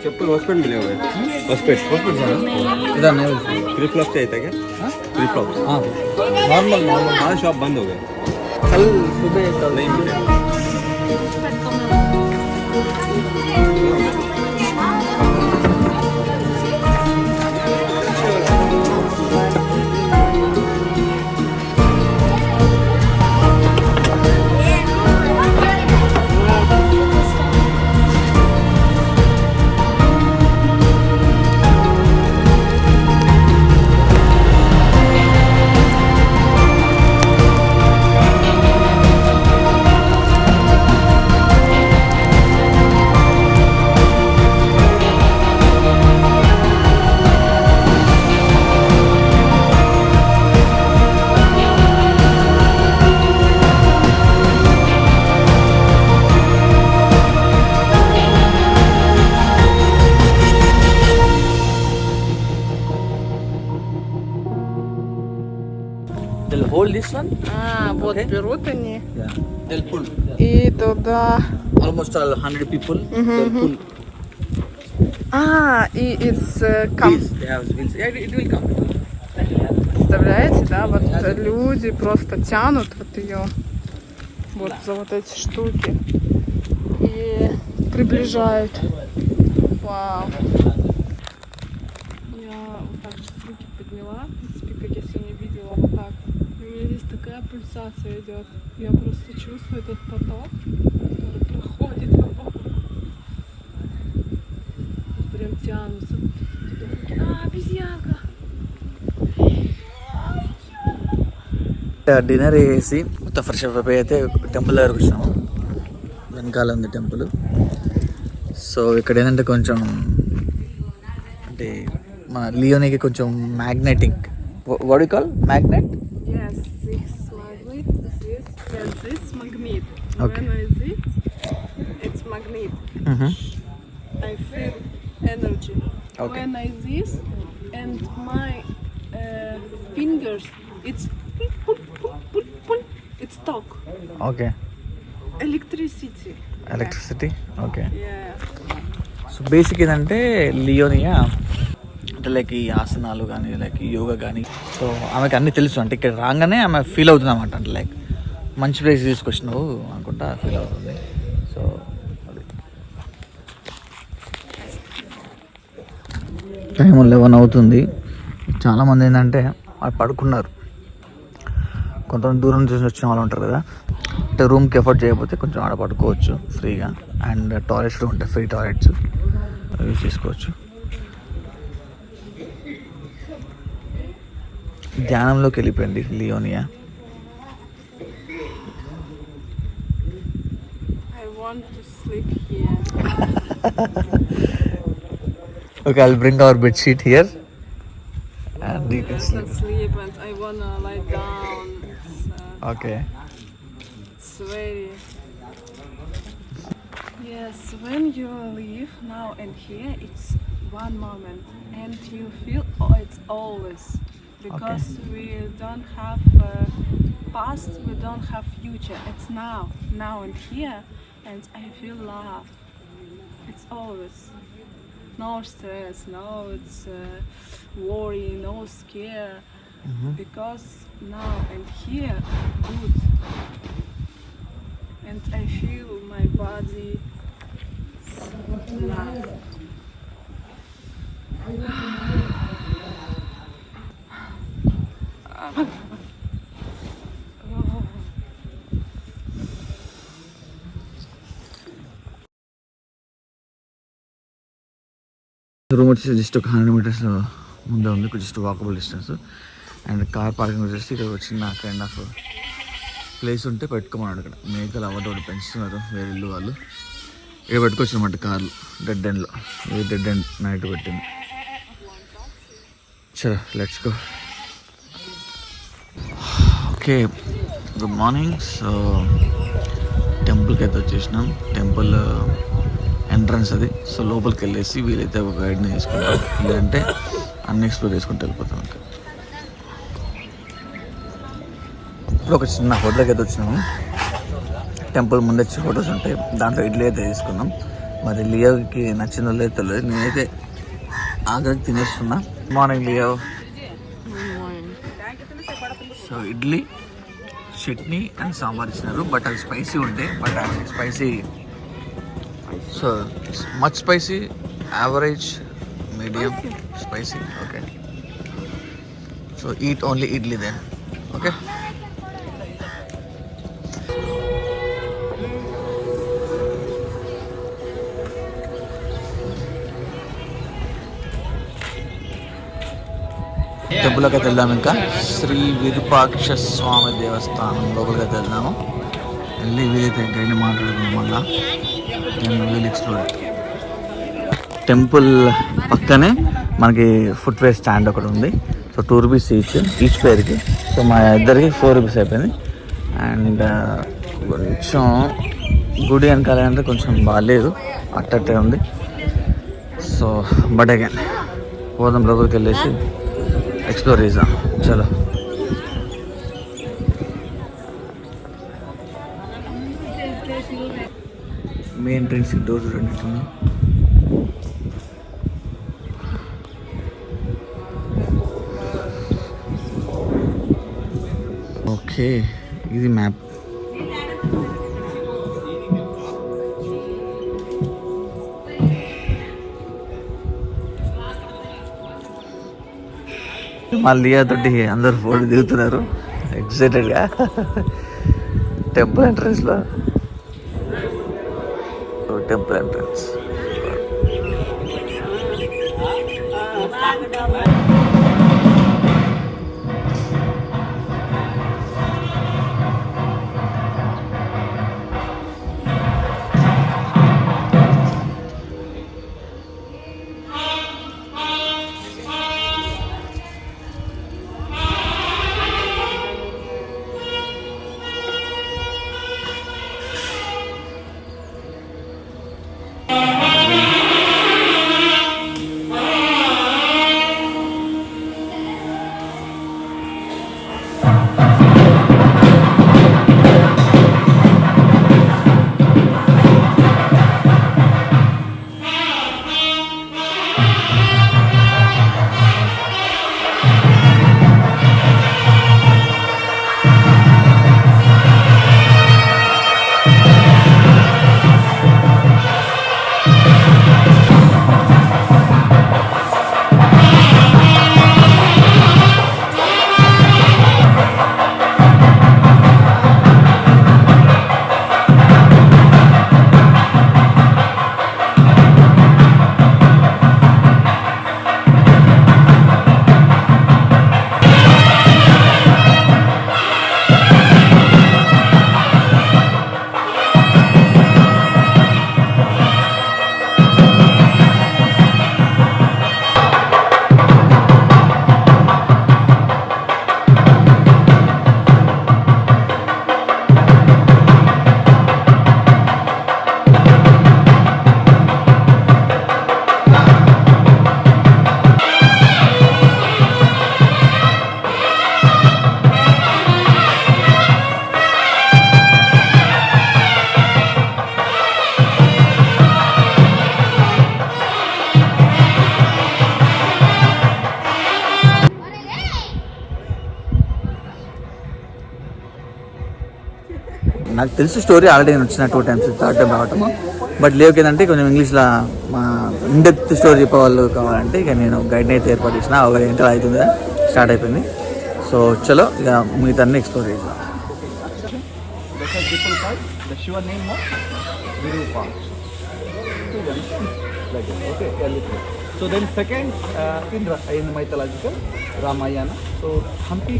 चप्पल hospital मिले हुए hospital इधर नहीं फ्लिप फ्लॉप चाहिए था क्या? फ्लिप फ्लॉप हाँ नॉर्मल हाँ शॉप बंद हो गया कल सुबह नहीं मिले They'll hold this one. Вот Okay. берут они. Yeah. They'll pull. И туда... Almost 100 people. They'll pull. И it's come. These, they have wheels. Yeah, it will come. Представляете, да? Вот люди просто тянут вот ее вот за вот эти штуки и приближают. Вау. Я вот так сейчас руки подняла, в принципе, как я сегодня видела, вот так. И у меня здесь такая пульсация идет. Я просто чувствую этот поток, который проходит. Прям тянутся. Обезьянка. Dinner వేసి మొత్తం ఫ్రెష్ అప్ అయిపోయి అయితే టెంపుల్ దగ్గరకు వచ్చినాము. వెనకాల ఉంది టెంపుల్. సో ఇక్కడ ఏంటంటే కొంచెం అంటే మన లియోనికి కొంచెం magnetic what you call magnet. Yes, this magnet, this magnet. Okay. When I sit, it's magnet. I feel energy. Okay. When I this and my fingers, it's pull, pull, pull, pull. It's talk. Okay Electricity. Electricity okay. Yeah. So basic ఏంటంటే లియోనియా అంటే like ఈ ఆసనాలు కానీ like yoga కానీ so ఆమెకి అన్నీ తెలుసు. అంటే ఇక్కడ రాగానే ఆమె ఫీల్ అవుతుంది అన్నమాట. అంటే లైక్ మంచి ప్లేస్ తీసుకొచ్చినావు అనుకుంటా ఫీల్ అవుతుంది. సో అది టైం 11 అవుతుంది. చాలామంది ఏంటంటే వాళ్ళు పడుకున్నారు. కొంతమంది దూరం నుంచి వచ్చిన వాళ్ళు ఉంటారు కదా, అంటే రూమ్కి ఎఫర్ట్ చేయకపోతే కొంచెం ఆడ పడుకోవచ్చు ఫ్రీగా. అండ్ టాయిలెట్స్ కూడా ఉంటాయి, ఫ్రీ టాయిలెట్స్ యూజ్ చేసుకోవచ్చు. ధ్యానంలోకి వెళ్ళిపోయింది Leonia. I want to sleep here. Okay, I'll bring our bed sheet here and you can I sleep. can sleep and I wanna lie down. Okay. It's very... Yes, when you live now and here, it's one moment and you feel it's always. Because we don't have past, we don't have future. It's now and here, and I feel love. It's always. No stress, no it's worry, no scare. Because now and here, good. And I feel my body love. Room వచ్చేసి just ఒక 100 metres ముందే ఉంది, just walkable distance. And car parking వచ్చేసి ఇక్కడ ఒక చిన్న kind of place ఉంటే పెట్టుకోమన్నాడు. ఇక్కడ మేకలు అవతోటి పెంచుతున్నారు వేరే ఇల్లు వాళ్ళు. ఇక్కడ పెట్టుకోవచ్చు అనమాట కార్లు డెడ్ ఎండ్లో. ఇది డెడ్ ఎండ్ నైట్ పెట్టింది. చలో let's go. Okay, good morning. So టెంపుల్కి అయితే వచ్చేసినాం. టెంపుల్ ఎంట్రన్స్ అది. సో లోపలికి వెళ్ళేసి వీలైతే ఒక గైడ్ని తీసుకుంటాం, లేదంటే అన్ని ఎక్స్ప్లోర్ చేసుకుంటూ వెళ్ళిపోతాం. ఇంకా ఇప్పుడు ఒక చిన్న హోటల్కి అయితే వచ్చినాము. టెంపుల్ ముందే ఫొటోస్ ఉంటాయి, దాంట్లో ఇడ్లీ అయితే తీసుకున్నాం. మరి లియోకి నచ్చిందో లేదో తెలియదు, నేనైతే ఆగ్రహం తినేస్తున్నా. Morning Leo. So idli, chutney and sambar ఇచ్చినారు, బట్ అది స్పైసీ ఉంటే, but spicy. So much spicy, average, medium, spicy. Okay, so eat only idli then. Okay, టెంపుల్కి అయితే వెళ్దాం. ఇంకా శ్రీ విరూపాక్ష స్వామి దేవస్థానం లోపలికి అయితే వెళ్దాము. వెళ్ళి వీలైతే గైడ్ మాట్లాడుకున్నాం. మళ్ళా వీలు ఎక్స్ప్లోర్. టెంపుల్ పక్కనే మనకి ఫుట్వేర్ స్టాండ్ ఒకటి ఉంది. సో 2 రూపీస్ ఈచ్ పేరుకి. సో మా ఇద్దరికి 4 రూపీస్ అయిపోయింది. అండ్ కొంచెం గుడి వెనకాల అంటే కొంచెం బాగాలేదు, అట్టట్టే ఉంది. సో బట్ అగైన్ పోదాం, లోపలికి వెళ్ళేసి ఎక్స్ప్లోర్ చేద్దాం. చలో. మెయిన్ ఎంట్రన్స్ డోర్ చూడండి. ఓకే, ఇది మ్యాప్. మళ్ళీ తోటి అందరు ఫోటో దిగుతున్నారు ఎక్సైటెడ్గా. టెంపుల్ ఎంట్రన్స్లో, టెంపుల్ ఎంట్రన్స్. నాకు తెలిసి స్టోరీ ఆల్రెడీ నేను వచ్చిన 2 times, 3rd time రావటము. బట్ లేవుకి ఏంటంటే కొంచెం ఇంగ్లీష్లో ఇన్డెప్త్ స్టోరీ చెప్పేవాళ్ళు కావాలంటే ఇక నేను గైడ్ని అయితే ఏర్పాటు చేసిన. 1 గంట అవుతుంది, స్టార్ట్ అయిపోయింది. సో చలో ఇక మిగతా అన్ని ఎక్స్ప్లోర్ చేద్దాం. So then second, in mythological Ramayana, so Hampi